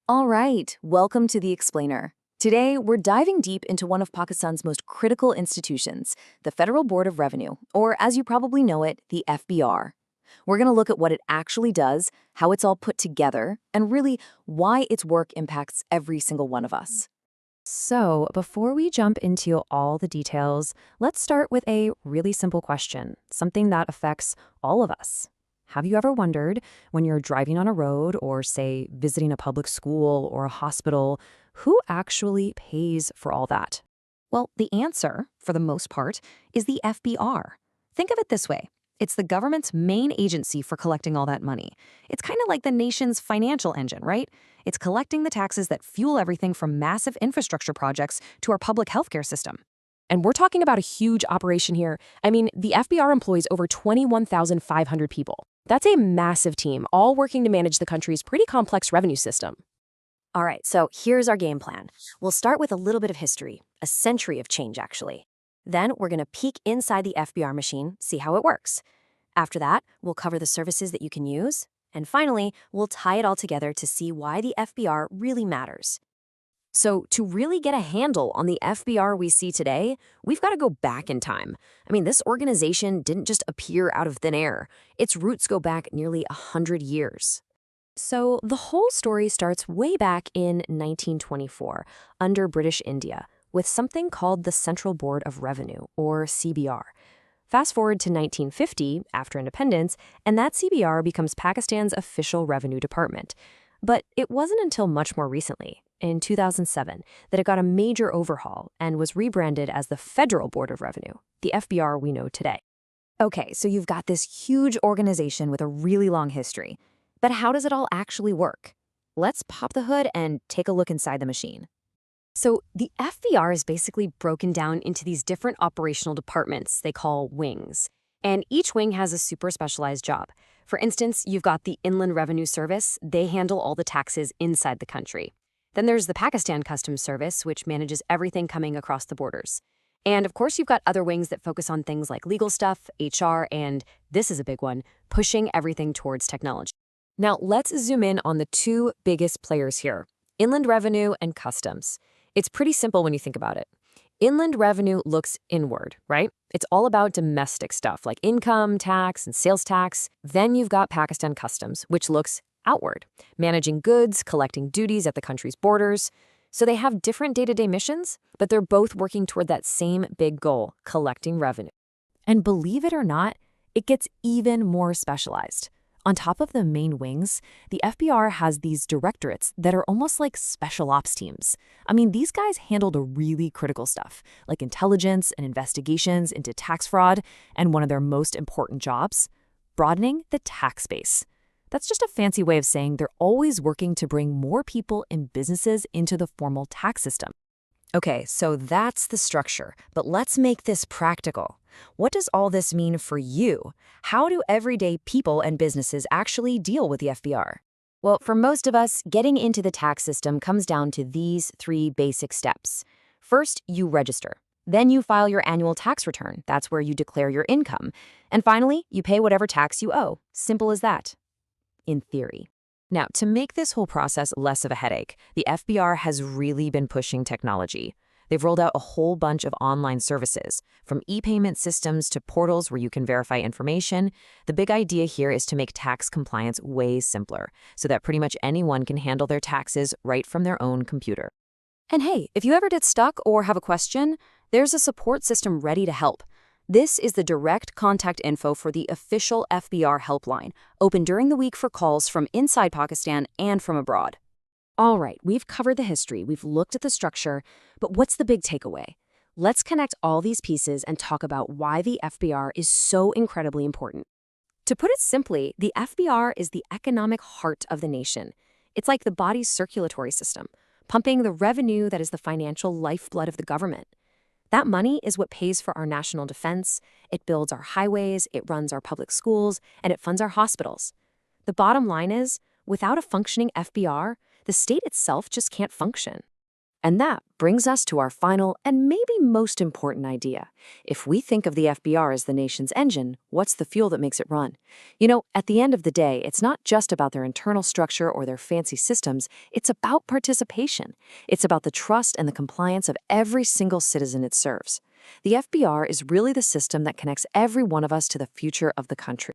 All right, welcome to The Explainer. Today, we're diving deep into one of Pakistan's most critical institutions, the Federal Board of Revenue, or as you probably know it, the FBR. We're going to look at what it actually does, how it's all put together, and really why its work impacts every single one of us. So, before we jump into all the details, let's start with a really simple question, something that affects all of us. Have you ever wondered when you're driving on a road or, say, visiting a public school or a hospital, who actually pays for all that? Well, the answer, for the most part, is the FBR. Think of it this way. It's the government's main agency for collecting all that money. It's kind of like the nation's financial engine, right? It's collecting the taxes that fuel everything from massive infrastructure projects to our public healthcare system. And we're talking about a huge operation here. I mean, the FBR employs over 21,500 people. That's a massive team, all working to manage the country's pretty complex revenue system. All right, so here's our game plan. We'll start with a little bit of history, a century of change, actually. Then we're going to peek inside the FBR machine, see how it works. After that, we'll cover the services that you can use. And finally, we'll tie it all together to see why the FBR really matters. So to really get a handle on the FBR we see today, we've got to go back in time. I mean, this organization didn't just appear out of thin air. Its roots go back nearly 100 years. So the whole story starts way back in 1924, under British India, with something called the Central Board of Revenue, or CBR. Fast forward to 1950, after independence, and that CBR becomes Pakistan's official revenue department. But it wasn't until much more recently, in 2007, that it got a major overhaul and was rebranded as the Federal Board of Revenue, the FBR we know today. Okay, so you've got this huge organization with a really long history. But how does it all actually work? Let's pop the hood and take a look inside the machine. So the FBR is basically broken down into these different operational departments they call wings. And each wing has a super specialized job. For instance, you've got the Inland Revenue Service. They handle all the taxes inside the country. Then there's the Pakistan Customs Service, which manages everything coming across the borders. And of course, you've got other wings that focus on things like legal stuff, HR, and this is a big one, pushing everything towards technology. Now, let's zoom in on the two biggest players here, Inland Revenue and Customs. It's pretty simple when you think about it. Inland Revenue looks inward, right? It's all about domestic stuff like income tax and sales tax. Then you've got Pakistan Customs, which looks outward, managing goods, collecting duties at the country's borders. So they have different day-to-day missions, but they're both working toward that same big goal, collecting revenue. And believe it or not, it gets even more specialized. On top of the main wings, the FBR has these directorates that are almost like special ops teams. I mean, these guys handle the really critical stuff, like intelligence and investigations into tax fraud, and one of their most important jobs, broadening the tax base. That's just a fancy way of saying they're always working to bring more people and businesses into the formal tax system. Okay, so that's the structure, but let's make this practical. What does all this mean for you? How do everyday people and businesses actually deal with the FBR? Well, for most of us, getting into the tax system comes down to these three basic steps. First, you register. Then you file your annual tax return. That's where you declare your income. And finally, you pay whatever tax you owe. Simple as that. In theory. Now, to make this whole process less of a headache, the FBR has really been pushing technology. They've rolled out a whole bunch of online services, from e-payment systems to portals where you can verify information. The big idea here is to make tax compliance way simpler, so that pretty much anyone can handle their taxes right from their own computer. And hey, if you ever get stuck or have a question, there's a support system ready to help. This is the direct contact info for the official FBR helpline, open during the week for calls from inside Pakistan and from abroad. All right, we've covered the history, we've looked at the structure, but what's the big takeaway? Let's connect all these pieces and talk about why the FBR is so incredibly important. To put it simply, the FBR is the economic heart of the nation. It's like the body's circulatory system, pumping the revenue that is the financial lifeblood of the government. That money is what pays for our national defense, it builds our highways, it runs our public schools, and it funds our hospitals. The bottom line is, without a functioning FBR, the state itself just can't function. And that brings us to our final and maybe most important idea. If we think of the FBR as the nation's engine, what's the fuel that makes it run? At the end of the day, it's not just about their internal structure or their fancy systems, it's about participation. It's about the trust and the compliance of every single citizen it serves. The FBR is really the system that connects every one of us to the future of the country.